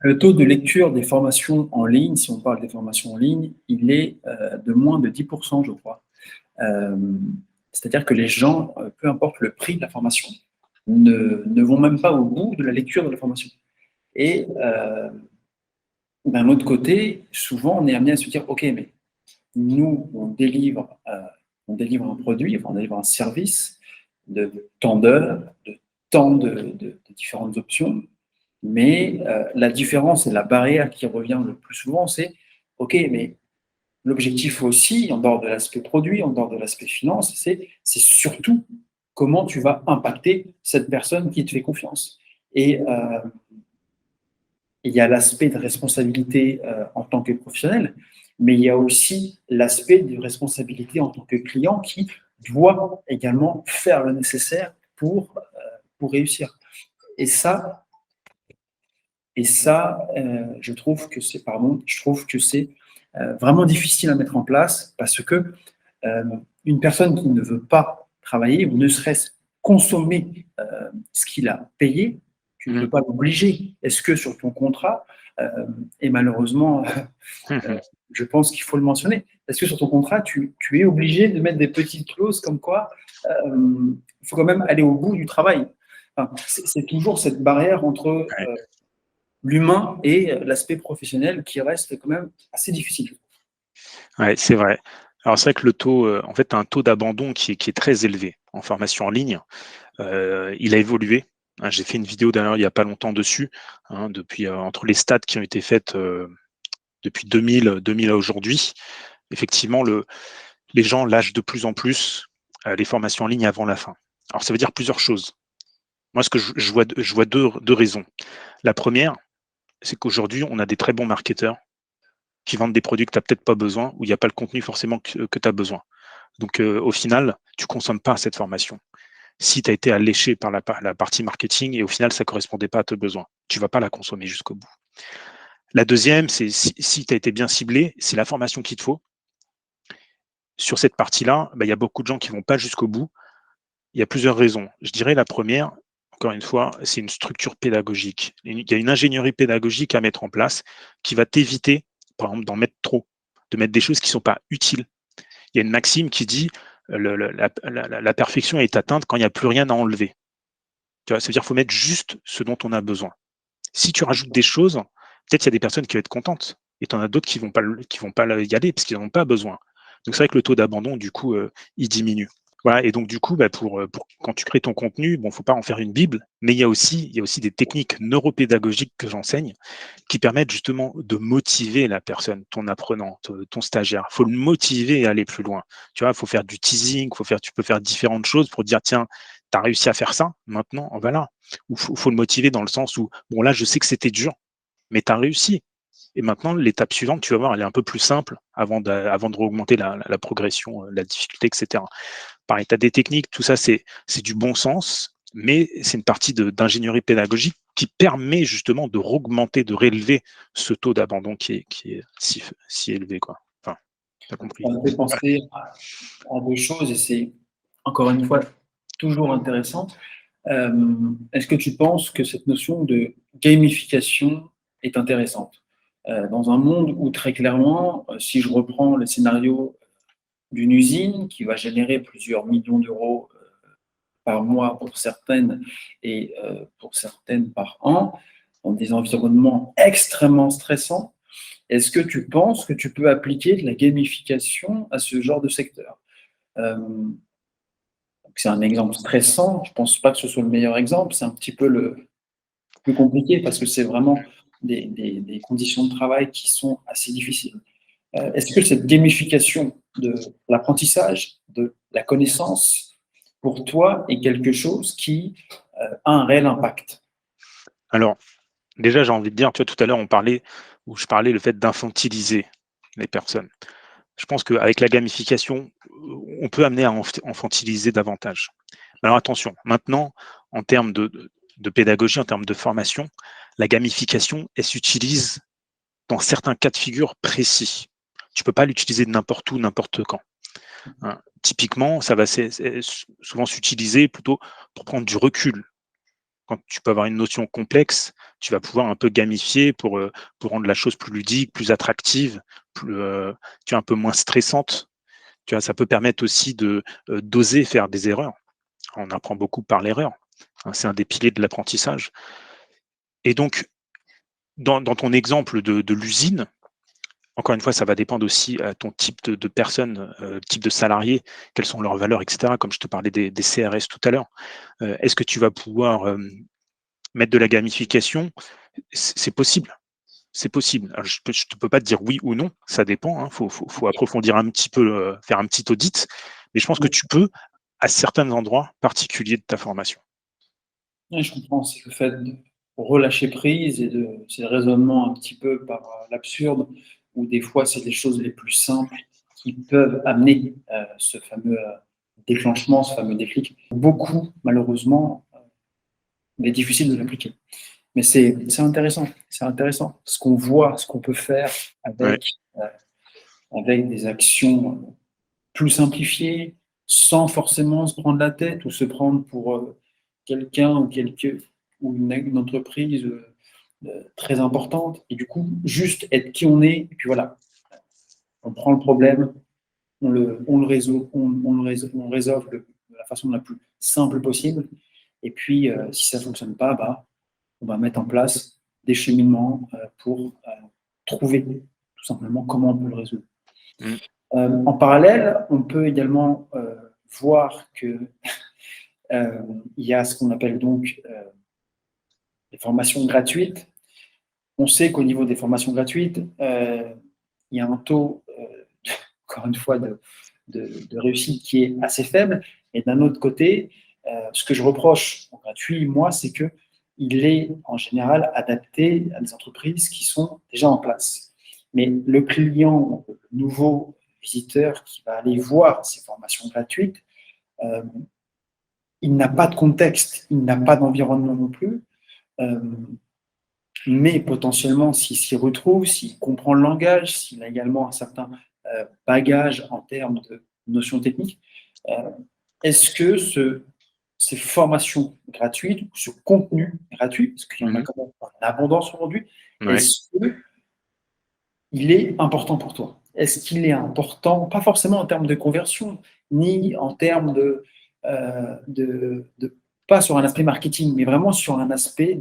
Le taux de lecture des formations en ligne, si on parle des formations en ligne, il est de moins de 10%, je crois. Euh, C'est-à-dire que les gens, peu importe le prix de la formation, ne vont même pas au bout de la lecture de la formation. Et d'un autre côté, souvent, on est amené à se dire, OK, mais nous, on délivre un produit, enfin, on délivre un service de tant d'heures, de tant de différentes options, mais la différence et la barrière qui revient le plus souvent, c'est, OK, mais l'objectif aussi, en dehors de l'aspect produit, en dehors de l'aspect finance, c'est surtout comment tu vas impacter cette personne qui te fait confiance. Et il y a l'aspect de responsabilité en tant que professionnel, mais il y a aussi l'aspect de responsabilité en tant que client qui doit également faire le nécessaire pour réussir. Et ça, je trouve que c'est vraiment difficile à mettre en place parce que une personne qui ne veut pas travailler ou ne serait-ce consommer ce qu'il a payé, tu ne peux pas l'obliger. Est-ce que sur ton contrat, et malheureusement, je pense qu'il faut le mentionner, est-ce que sur ton contrat, tu es obligé de mettre des petites clauses comme quoi il faut quand même aller au bout du travail. Enfin, c'est toujours cette barrière entre l'humain et l'aspect professionnel qui reste quand même assez difficile. Ouais, c'est vrai. Alors c'est vrai que le taux, en fait, tu as un taux d'abandon qui est très élevé en formation en ligne. Il a évolué. Hein, j'ai fait une vidéo d'ailleurs il n'y a pas longtemps dessus, hein, depuis entre les stats qui ont été faites depuis 2000 à aujourd'hui. Effectivement, les gens lâchent de plus en plus les formations en ligne avant la fin. Alors ça veut dire plusieurs choses. Moi, ce que je vois deux raisons. La première, c'est qu'aujourd'hui, on a des très bons marketeurs qui vendent des produits que tu n'as peut-être pas besoin, où il n'y a pas le contenu forcément que tu as besoin. Donc, au final, tu ne consommes pas cette formation. Si tu as été alléché par la partie marketing et au final, ça ne correspondait pas à tes besoins, tu ne vas pas la consommer jusqu'au bout. La deuxième, c'est si tu as été bien ciblé, c'est la formation qu'il te faut. Sur cette partie-là, il y a beaucoup de gens qui ne vont pas jusqu'au bout. Il y a plusieurs raisons. Je dirais la première, encore une fois, c'est une structure pédagogique. Il y a une ingénierie pédagogique à mettre en place qui va t'éviter, par exemple, d'en mettre trop, de mettre des choses qui ne sont pas utiles. Il y a une maxime qui dit la perfection est atteinte quand il n'y a plus rien à enlever. Tu vois, ça veut dire qu'il faut mettre juste ce dont on a besoin. Si tu rajoutes des choses, peut-être qu'il y a des personnes qui vont être contentes et tu en as d'autres qui vont pas y aller parce qu'ils n'en ont pas besoin. Donc c'est vrai que le taux d'abandon, du coup, il diminue. Voilà, et donc du coup, pour quand tu crées ton contenu, bon, faut pas en faire une bible, mais il y a aussi des techniques neuropédagogiques que j'enseigne qui permettent justement de motiver la personne, ton apprenant, ton stagiaire. Il faut le motiver à aller plus loin. Tu vois, il faut faire du teasing, tu peux faire différentes choses pour dire tiens, tu as réussi à faire ça, maintenant, voilà. Ou faut le motiver dans le sens où bon là, je sais que c'était dur, mais tu as réussi. Et maintenant, l'étape suivante, tu vas voir, elle est un peu plus simple avant de augmenter la progression, la difficulté, etc. Pareil, tu as des techniques, tout ça, c'est du bon sens, mais c'est une partie d'ingénierie pédagogique qui permet justement de augmenter, de réélever ce taux d'abandon qui est si élevé, quoi. Enfin, tu as compris. Ça me fait penser à deux choses et c'est encore une fois toujours intéressant. Est-ce que tu penses que cette notion de gamification est intéressante? Dans un monde où très clairement, si je reprends le scénario d'une usine qui va générer plusieurs millions d'euros par mois pour certaines et pour certaines par an, dans des environnements extrêmement stressants, est-ce que tu penses que tu peux appliquer de la gamification à ce genre de secteur? Euh, c'est un exemple stressant, je ne pense pas que ce soit le meilleur exemple, c'est un petit peu le plus compliqué parce que c'est vraiment des conditions de travail qui sont assez difficiles. Est-ce que cette gamification de l'apprentissage, de la connaissance, pour toi, est quelque chose qui a un réel impact? Alors, déjà, j'ai envie de dire, tu vois, tout à l'heure, je parlais le fait d'infantiliser les personnes. Je pense qu'avec la gamification, on peut amener à infantiliser davantage. Alors attention, maintenant, en termes de pédagogie, en termes de formation, la gamification, elle s'utilise dans certains cas de figure précis. Tu ne peux pas l'utiliser n'importe où, n'importe quand. Hein. Typiquement, ça va souvent s'utiliser plutôt pour prendre du recul quand tu peux avoir une notion complexe, tu vas pouvoir un peu gamifier pour rendre la chose plus ludique, plus attractive, tu vois, un peu moins stressante. Tu vois, ça peut permettre aussi d'oser faire des erreurs. On apprend beaucoup par l'erreur. Hein, c'est un des piliers de l'apprentissage. Et donc, dans ton exemple de l'usine, encore une fois, ça va dépendre aussi à ton type de personne, type de salarié, quelles sont leurs valeurs, etc. Comme je te parlais des CRS tout à l'heure. Est-ce que tu vas pouvoir mettre de la gamification? C'est possible. C'est possible. Alors, je ne peux pas te dire oui ou non, ça dépend. Il faut approfondir un petit peu, faire un petit audit. Mais je pense que tu peux à certains endroits particuliers de ta formation. Oui, je comprends, c'est le fait de relâcher prise et c'est le raisonnement un petit peu par l'absurde, où des fois c'est les choses les plus simples qui peuvent amener ce fameux déclenchement, ce fameux déclic. Beaucoup, malheureusement, il est difficile de l'appliquer. Mais c'est intéressant ce qu'on voit, ce qu'on peut faire Ouais. avec des actions plus simplifiées, sans forcément se prendre la tête ou se prendre pour quelqu'un ou une entreprise très importante. Et du coup, juste être qui on est, et puis voilà, on prend le problème, on le résout, on résolve de la façon la plus simple possible. Et puis, si ça ne fonctionne pas, bah, on va mettre en place des cheminements pour trouver tout simplement comment on peut le résoudre. Mm. En parallèle, on peut également voir que il y a ce qu'on appelle donc les formations gratuites. On sait qu'au niveau des formations gratuites, il y a un taux, encore une fois, de réussite qui est assez faible. Et d'un autre côté, ce que je reproche au gratuit, moi, c'est qu'il est en général adapté à des entreprises qui sont déjà en place. Mais le client, le nouveau visiteur qui va aller voir ces formations gratuites, euh, il n'a pas de contexte, il n'a pas d'environnement non plus. Euh, mais potentiellement, s'il s'y retrouve, s'il comprend le langage, s'il a également un certain bagage en termes de notions techniques, euh, est-ce que ces formations gratuites, ou ce contenu gratuit, parce qu'il y en a quand même en abondance aujourd'hui, Ouais. est-ce qu'il est important pour toi? Est-ce qu'il est important, pas forcément en termes de conversion, ni en termes pas sur un aspect marketing, mais vraiment sur un aspect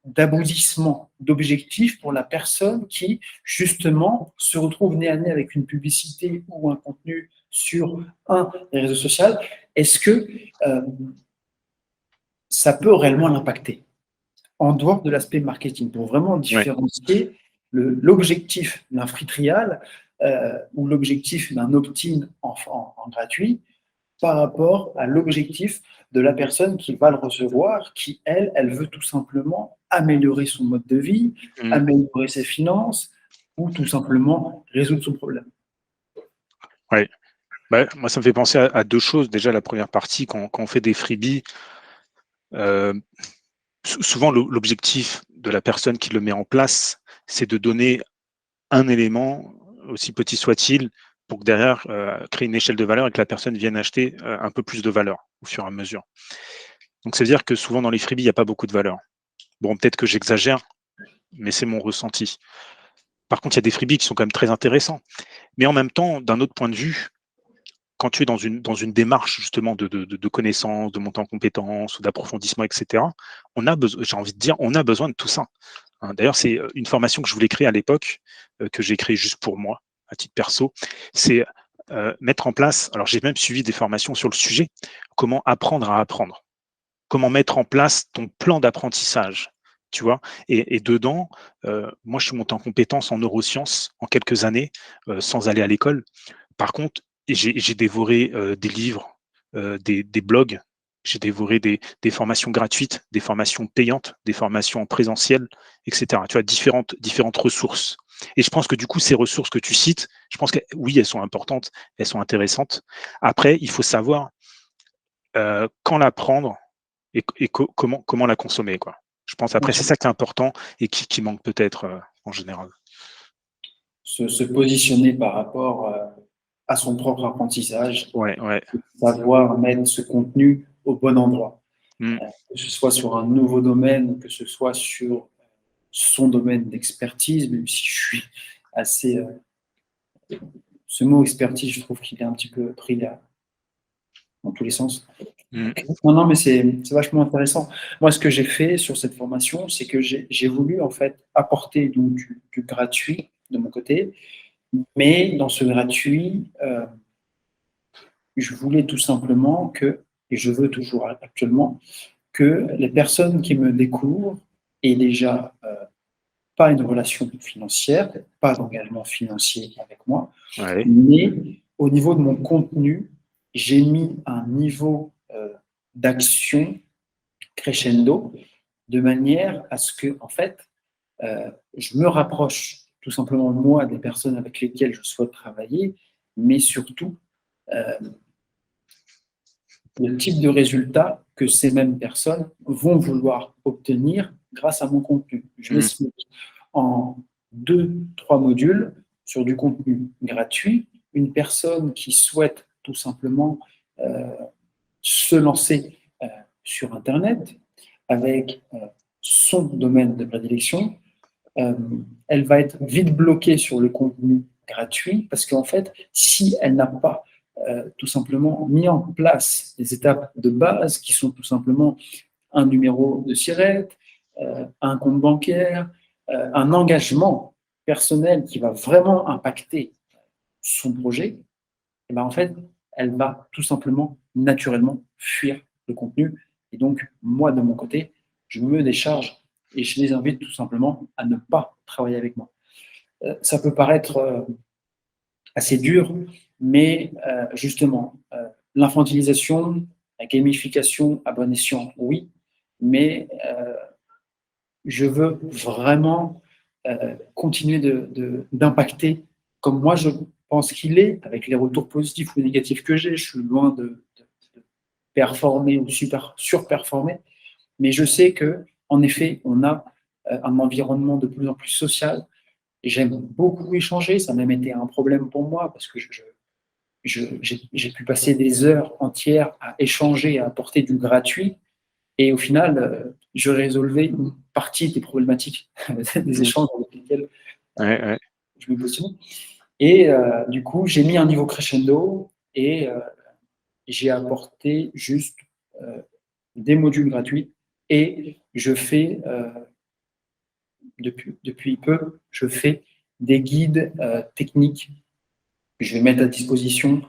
d'aboutissement, d'objectif pour la personne qui, justement, se retrouve nez à nez avec une publicité ou un contenu sur un des réseaux sociaux. Est-ce que euh, ça peut réellement l'impacter en dehors de l'aspect marketing pour vraiment Ouais. différencier l'objectif d'un free trial ou l'objectif d'un opt-in en gratuit par rapport à l'objectif de la personne qui va le recevoir, qui, elle veut tout simplement améliorer son mode de vie, Mm. améliorer ses finances ou tout simplement résoudre son problème. Ouais. Bah, moi, ça me fait penser à deux choses. Déjà, la première partie, quand on fait des freebies, euh, souvent l'objectif de la personne qui le met en place, c'est de donner un élément, aussi petit soit-il, pour que derrière, créer une échelle de valeur et que la personne vienne acheter un peu plus de valeur au fur et à mesure. Donc, ça veut dire que souvent dans les freebies, il n'y a pas beaucoup de valeur. Bon, peut-être que j'exagère, mais c'est mon ressenti. Par contre, il y a des freebies qui sont quand même très intéressants. Mais en même temps, d'un autre point de vue, quand tu es dans une démarche justement de connaissance, de montée en compétences ou d'approfondissement, etc., j'ai envie de dire, on a besoin de tout ça. Hein. D'ailleurs, c'est une formation que je voulais créer à l'époque, que j'ai créée juste pour moi, à titre perso. C'est mettre en place, alors j'ai même suivi des formations sur le sujet, comment apprendre à apprendre, comment mettre en place ton plan d'apprentissage. Tu vois, et dedans, moi, je suis monté en compétences en neurosciences en quelques années, sans aller à l'école. Par contre, j'ai dévoré des livres, des blogs, j'ai dévoré des formations gratuites, des formations payantes, des formations en présentiel, etc. Tu vois, différentes ressources. Et je pense que du coup, ces ressources que tu cites, je pense que oui, elles sont importantes, elles sont intéressantes. Après, il faut savoir quand la prendre et comment la consommer, quoi. Je pense après, c'est ça qui est important et qui manque peut-être en général. Se positionner par rapport à son propre apprentissage, Ouais, ouais. savoir mettre ce contenu au bon endroit. que ce soit sur un nouveau domaine, que ce soit sur son domaine d'expertise, même si je suis assez... ce mot expertise, je trouve qu'il est un petit peu pris dans tous les sens. Non, mais c'est vachement intéressant. Moi, ce que j'ai fait sur cette formation, c'est que j'ai voulu en fait apporter donc, du gratuit de mon côté, mais dans ce gratuit, je voulais tout simplement que, et je veux toujours actuellement, que les personnes qui me découvrent aient déjà pas une relation financière, pas d'engagement financier avec moi, mais au niveau de mon contenu, j'ai mis un niveau d'action crescendo de manière à ce que, en fait, je me rapproche tout simplement, moi, des personnes avec lesquelles je souhaite travailler, mais surtout le type de résultat que ces mêmes personnes vont vouloir obtenir grâce à mon contenu. Je l'explique en 2-3 modules sur du contenu gratuit. Une personne qui souhaite tout simplement se lancer sur Internet avec son domaine de prédilection, elle va être vite bloquée sur le contenu gratuit parce qu'en fait, si elle n'a pas tout simplement mis en place les étapes de base qui sont tout simplement un numéro de SIRET, un compte bancaire, un engagement personnel qui va vraiment impacter son projet, et ben en fait, elle va tout simplement, naturellement, fuir le contenu. Et donc, moi, de mon côté, je me décharge et je les invite tout simplement à ne pas travailler avec moi. Ça peut paraître assez dur, mais justement, l'infantilisation, la gamification à bon escient, oui, mais je veux vraiment continuer d'impacter comme moi je pense qu'il est, avec les retours positifs ou négatifs que j'ai. Je suis loin de performer ou surperformer, mais je sais que en effet, on a un environnement de plus en plus social. J'aime beaucoup échanger, ça a même été un problème pour moi parce que j'ai pu passer des heures entières à échanger, à apporter du gratuit. Et au final, je résolvais une partie des problématiques des échanges avec lesquels je me positionne. Et du coup, j'ai mis un niveau crescendo et j'ai apporté juste des modules gratuits. Et je fais, depuis peu, je fais des guides techniques que je vais mettre à disposition,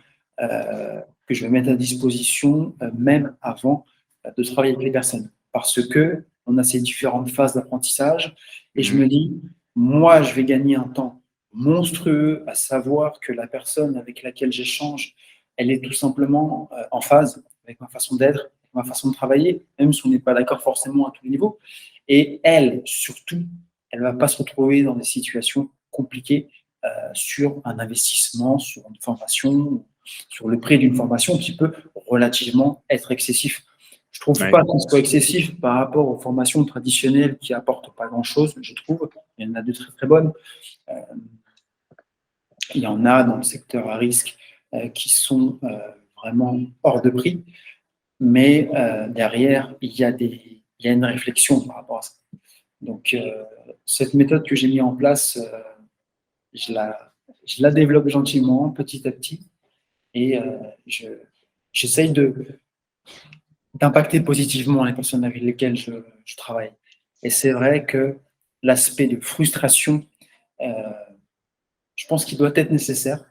même avant de travailler avec les personnes. Parce que on a ces différentes phases d'apprentissage et je me dis, moi, je vais gagner un temps monstrueux à savoir que la personne avec laquelle j'échange, elle est tout simplement en phase avec ma façon d'être, ma façon de travailler, même si on n'est pas d'accord forcément à tous les niveaux. Et elle, surtout, elle ne va pas se retrouver dans des situations compliquées sur un investissement, sur une formation, sur le prix d'une formation qui peut relativement être excessif. Je ne trouve pas qu'il soit excessif par rapport aux formations traditionnelles qui apportent pas grand-chose, je trouve. Il y en a de très très bonnes. Il y en a dans le secteur à risque qui sont vraiment hors de prix, mais derrière, il y a une réflexion par rapport à ça. Donc, cette méthode que j'ai mise en place, je la développe gentiment, petit à petit, et j'essaye d'impacter positivement les personnes avec lesquelles je travaille. Et c'est vrai que l'aspect de frustration, je pense qu'il doit être nécessaire.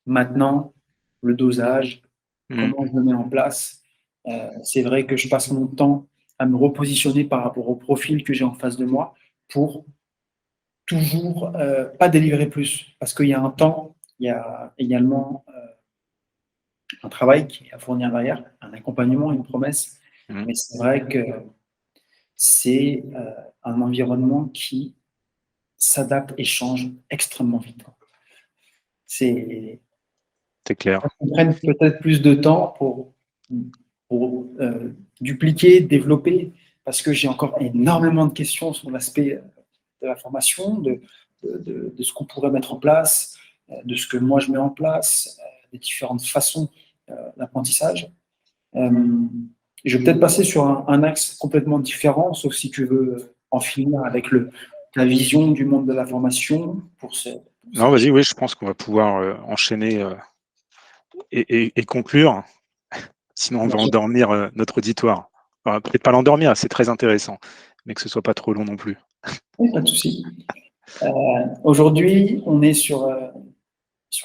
Maintenant, le dosage, comment je le mets en place, c'est vrai que je passe mon temps à me repositionner par rapport au profil que j'ai en face de moi pour toujours pas délivrer plus. Parce qu'il y a un temps, il y a également un travail qui est à fournir derrière, un accompagnement, une promesse. Mais c'est vrai que c'est un environnement qui s'adapte et change extrêmement vite. C'est clair. On prenne peut-être plus de temps pour dupliquer, développer, parce que j'ai encore énormément de questions sur l'aspect de la formation, de ce qu'on pourrait mettre en place, de ce que moi je mets en place, des différentes façons d'apprentissage. Je vais peut-être passer sur un axe complètement différent, sauf si tu veux en finir avec ta vision du monde de la formation Non, vas-y, oui, je pense qu'on va pouvoir enchaîner et conclure. Sinon, on va endormir notre auditoire. Enfin, peut-être pas l'endormir, c'est très intéressant, mais que ce soit pas trop long non plus. Oui, pas de souci. Aujourd'hui, on est sur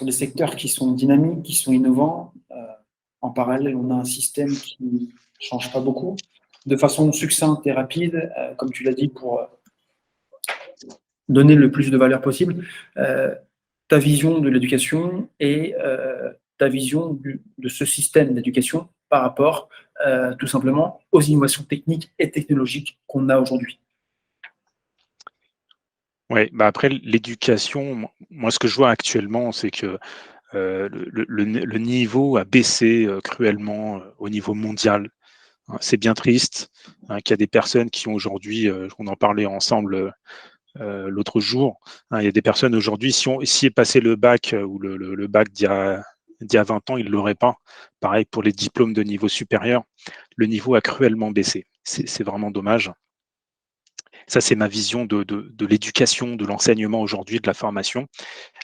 des secteurs qui sont dynamiques, qui sont innovants. En parallèle, on a un système qui ne change pas beaucoup. De façon succincte et rapide, comme tu l'as dit, pour donner le plus de valeur possible, ta vision de l'éducation et ta vision de ce système d'éducation par rapport tout simplement aux innovations techniques et technologiques qu'on a aujourd'hui. Ouais, bah après l'éducation, moi ce que je vois actuellement, c'est que le niveau a baissé cruellement au niveau mondial. Hein. C'est bien triste hein, qu'il y a des personnes qui ont aujourd'hui, on en parlait ensemble l'autre jour, hein, il y a des personnes aujourd'hui, si est passé le bac ou le bac d'il y a 20 ans, ils ne l'auraient pas. Pareil pour les diplômes de niveau supérieur, le niveau a cruellement baissé. C'est vraiment dommage. Ça, c'est ma vision de l'éducation, de l'enseignement aujourd'hui, de la formation.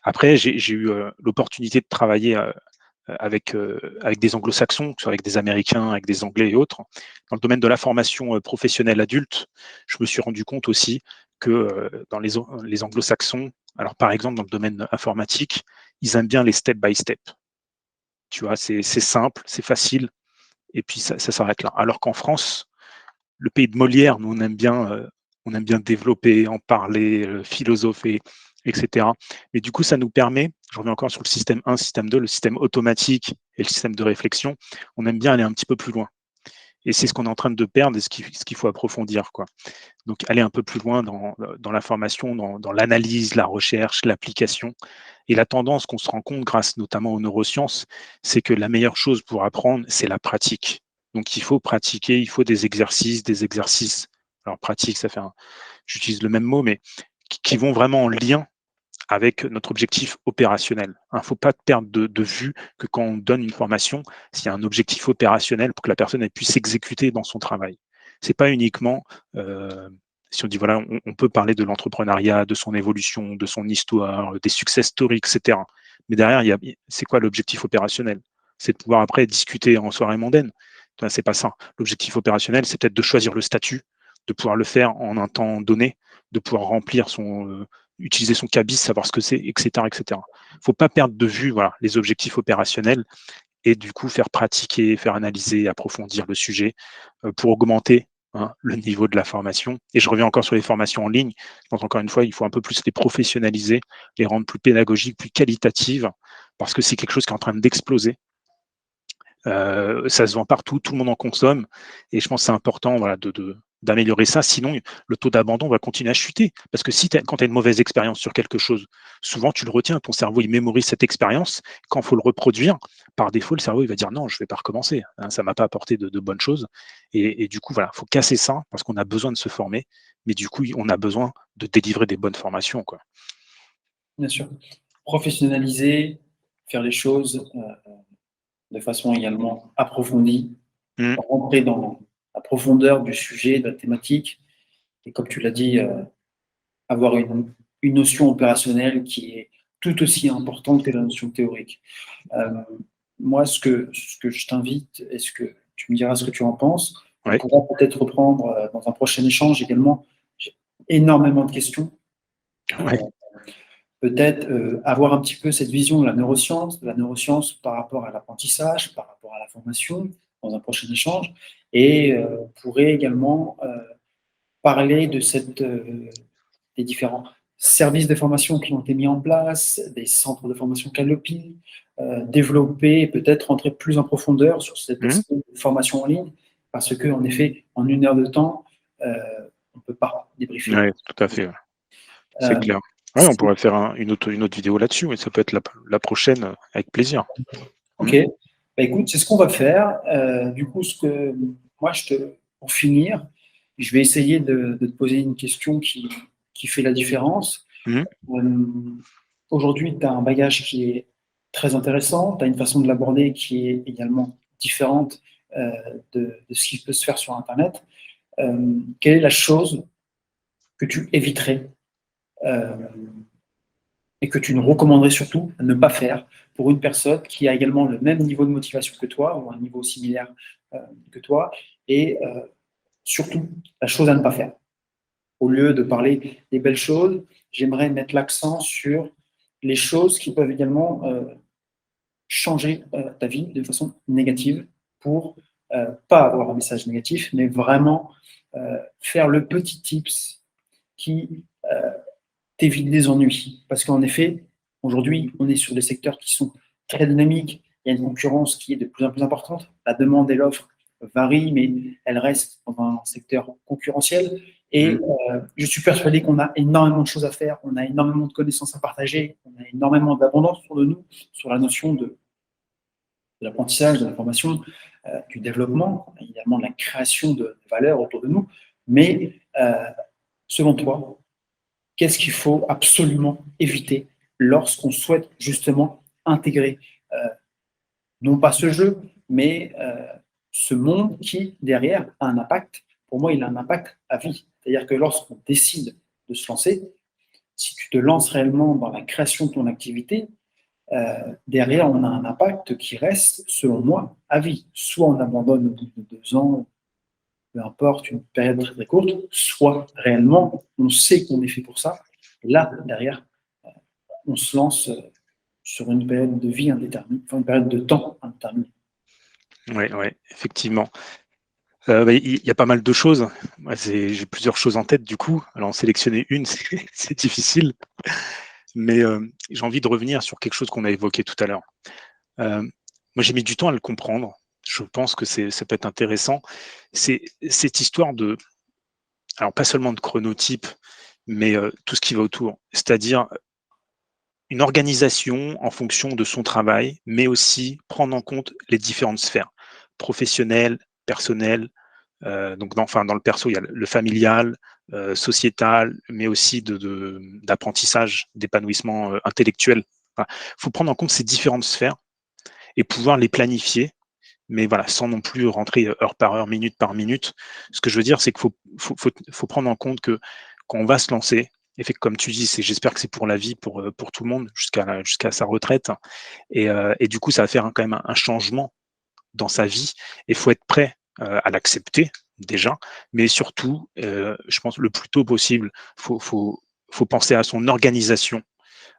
Après, j'ai eu l'opportunité de travailler avec des anglo-saxons, que ce soit avec des Américains, avec des Anglais et autres. Dans le domaine de la formation professionnelle adulte, je me suis rendu compte aussi que dans les anglo-saxons, alors par exemple dans le domaine informatique, ils aiment bien les step by step. Tu vois, c'est simple, c'est facile, et puis ça s'arrête là. Alors qu'en France, le pays de Molière, nous on aime bien développer, en parler, philosopher, etc. Mais du coup, ça nous permet, je reviens encore sur le système 1, système 2, le système automatique et le système de réflexion, on aime bien aller un petit peu plus loin. Et c'est ce qu'on est en train de perdre et ce qu'il faut approfondir, quoi. Donc, aller un peu plus loin dans la formation, dans l'analyse, la recherche, l'application. Et la tendance qu'on se rend compte, grâce notamment aux neurosciences, c'est que la meilleure chose pour apprendre, c'est la pratique. Donc, il faut pratiquer, il faut des exercices. Alors, pratique, j'utilise le même mot, mais qui vont vraiment en lien avec notre objectif opérationnel. Il ne faut pas perdre de vue que quand on donne une formation, s'il y a un objectif opérationnel pour que la personne elle puisse s'exécuter dans son travail. C'est pas uniquement, si on dit voilà, on peut parler de l'entrepreneuriat, de son évolution, de son histoire, des success stories, etc. Mais derrière, c'est quoi l'objectif opérationnel? C'est de pouvoir après discuter en soirée mondaine. C'est pas ça. L'objectif opérationnel, c'est peut-être de choisir le statut, de pouvoir le faire en un temps donné, de pouvoir remplir utiliser son cabis, savoir ce que c'est, etc., etc. Il ne faut pas perdre de vue voilà, les objectifs opérationnels et du coup faire pratiquer, faire analyser, approfondir le sujet pour augmenter le niveau de la formation. Et je reviens encore sur les formations en ligne. Je pense encore une fois, il faut un peu plus les professionnaliser, les rendre plus pédagogiques, plus qualitatives, parce que c'est quelque chose qui est en train d'exploser. Ça se vend partout, tout le monde en consomme, et je pense que c'est important voilà, d'améliorer ça, sinon le taux d'abandon va continuer à chuter. Parce que quand tu as une mauvaise expérience sur quelque chose, souvent tu le retiens, ton cerveau il mémorise cette expérience, quand il faut le reproduire, par défaut le cerveau il va dire non, je ne vais pas recommencer, hein, ça ne m'a pas apporté de bonnes choses, et du coup voilà, il faut casser ça, parce qu'on a besoin de se former, mais du coup on a besoin de délivrer des bonnes formations, quoi. Bien sûr. Professionnaliser, faire les choses de façon également approfondie, rentrer dans la profondeur du sujet, de la thématique, et comme tu l'as dit, avoir une notion opérationnelle qui est tout aussi importante que la notion théorique. Moi, ce que je t'invite, et ce que tu me diras ce que tu en penses, on Ouais. pourra peut-être reprendre dans un prochain échange également. J'ai énormément de questions. Ouais. Peut-être avoir un petit peu cette vision de la neuroscience par rapport à l'apprentissage, par rapport à la formation, dans un prochain échange, et on pourrait également parler des différents services de formation qui ont été mis en place, des centres de formation Calliope, développer et peut-être entrer plus en profondeur sur cet aspect de formation en ligne, parce qu'en effet, en 1 heure de temps, on ne peut pas débriefer. Ouais, tout à fait. Ouais. C'est clair. Ouais, on pourrait faire une autre vidéo là-dessus, mais ça peut être la prochaine avec plaisir. Ok. Bah, écoute, c'est ce qu'on va faire. Du coup, moi, pour finir, je vais essayer de te poser une question qui fait la différence. Aujourd'hui, tu as un bagage qui est très intéressant, tu as une façon de l'aborder qui est également différente de ce qui peut se faire sur Internet, quelle est la chose que tu éviterais et que tu nous recommanderais surtout de ne pas faire pour une personne qui a également le même niveau de motivation que toi ou un niveau similaire que toi, et surtout la chose à ne pas faire. Au lieu de parler des belles choses, j'aimerais mettre l'accent sur les choses qui peuvent également changer ta vie de façon négative pour pas avoir un message négatif, mais vraiment faire le petit tips qui t'évite des ennuis. Parce qu'en effet, aujourd'hui, on est sur des secteurs qui sont très dynamiques. Il y a une concurrence qui est de plus en plus importante. La demande et l'offre varient, mais elle reste dans un secteur concurrentiel. Et je suis persuadé qu'on a énormément de choses à faire, on a énormément de connaissances à partager, on a énormément d'abondance autour de nous sur la notion de l'apprentissage, de la formation, du développement, évidemment de la création de valeur autour de nous. Mais selon toi, qu'est-ce qu'il faut absolument éviter lorsqu'on souhaite justement intégrer, non pas ce jeu, mais ce monde qui, derrière, a un impact. Pour moi, il a un impact à vie. C'est-à-dire que lorsqu'on décide de se lancer, si tu te lances réellement dans la création de ton activité, derrière, on a un impact qui reste, selon moi, à vie. Soit on abandonne au bout de 2 ans, peu importe, une période très, très courte, soit réellement, on sait qu'on est fait pour ça. Et là, derrière, on se lance sur une période de vie indéterminée, enfin une période de temps indéterminée. Oui, effectivement. Il y a pas mal de choses. Moi, j'ai plusieurs choses en tête du coup. Alors en sélectionner une, c'est difficile. Mais j'ai envie de revenir sur quelque chose qu'on a évoqué tout à l'heure. Moi, j'ai mis du temps à le comprendre. Je pense que ça peut être intéressant. C'est cette histoire de, alors pas seulement de chronotype, mais tout ce qui va autour. C'est-à-dire une organisation en fonction de son travail, mais aussi prendre en compte les différentes sphères professionnelles, personnelles. Donc dans le perso, il y a le familial, sociétal, mais aussi d'apprentissage, d'épanouissement intellectuel. Il faut prendre en compte ces différentes sphères et pouvoir les planifier, mais voilà, sans non plus rentrer heure par heure, minute par minute. Ce que je veux dire, c'est qu'il faut prendre en compte que quand on va se lancer, et fait, comme tu dis, j'espère que c'est pour la vie, pour tout le monde, jusqu'à sa retraite. Et du coup, ça va faire quand même un changement dans sa vie. Et il faut être prêt à l'accepter déjà, mais surtout, je pense le plus tôt possible, faut penser à son organisation.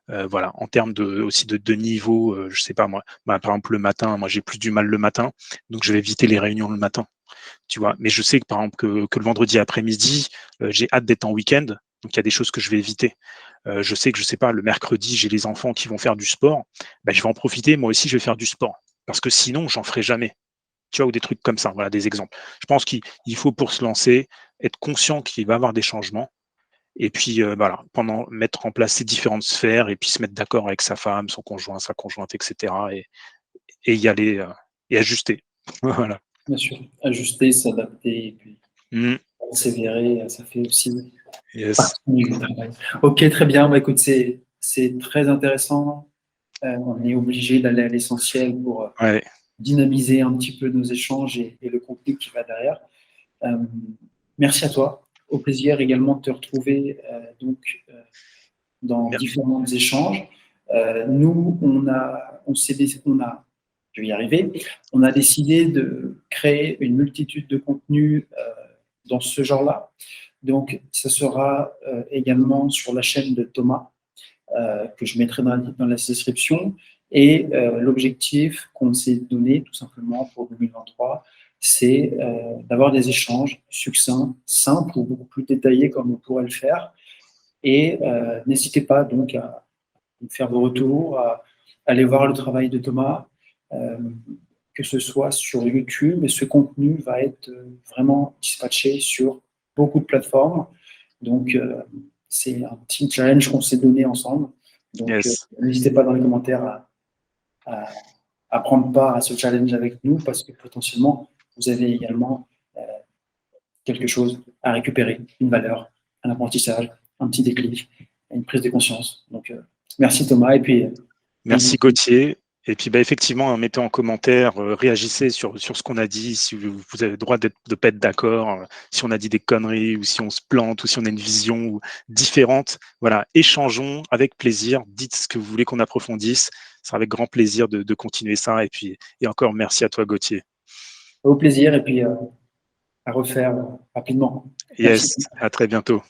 Voilà, en termes aussi de niveau, je sais pas moi, par exemple le matin, moi j'ai plus du mal le matin, donc je vais éviter les réunions le matin, tu vois. Mais je sais que par exemple que le vendredi après-midi, j'ai hâte d'être en week-end, donc il y a des choses que je vais éviter. Je sais que, je sais pas, le mercredi, j'ai les enfants qui vont faire du sport, ben, je vais en profiter, moi aussi je vais faire du sport, parce que sinon j'en ferai jamais. Tu vois, ou des trucs comme ça, voilà des exemples. Je pense qu'il faut pour se lancer, être conscient qu'il va y avoir des changements, et puis voilà, mettre en place ces différentes sphères, et puis se mettre d'accord avec sa femme, son conjoint, sa conjointe, etc. Et y aller et ajuster. Voilà. Bien sûr, ajuster, s'adapter, et puis persévérer, ça fait aussi Yes. partie du travail. Ok, très bien. Bah, écoute, c'est très intéressant. On est obligé d'aller à l'essentiel pour Ouais. dynamiser un petit peu nos échanges et le contenu qui va derrière. Merci à toi. Au plaisir également de te retrouver dans différents échanges. Nous, je vais y arriver, on a décidé de créer une multitude de contenus dans ce genre-là. Donc, ce sera également sur la chaîne de Thomas, que je mettrai dans la description. Et l'objectif qu'on s'est donné, tout simplement, pour 2023, c'est d'avoir des échanges succincts, simples ou beaucoup plus détaillés comme on pourrait le faire. Et n'hésitez pas donc à faire vos retours, à aller voir le travail de Thomas, que ce soit sur YouTube. Et ce contenu va être vraiment dispatché sur beaucoup de plateformes. Donc, c'est un petit challenge qu'on s'est donné ensemble. Donc, n'hésitez pas dans les commentaires à prendre part à ce challenge avec nous, parce que potentiellement, vous avez également quelque chose à récupérer, une valeur, un apprentissage, un petit déclic, une prise de conscience. Donc, merci Thomas. Et puis, merci Gauthier. Et puis effectivement, mettez en commentaire, réagissez sur ce qu'on a dit, si vous avez le droit de ne pas être d'accord, si on a dit des conneries, ou si on se plante, ou si on a une vision différente. Voilà, échangeons avec plaisir, dites ce que vous voulez qu'on approfondisse. Ce sera avec grand plaisir de continuer ça. Et encore merci à toi, Gauthier. Au plaisir et puis à refaire rapidement. Merci. Yes, à très bientôt.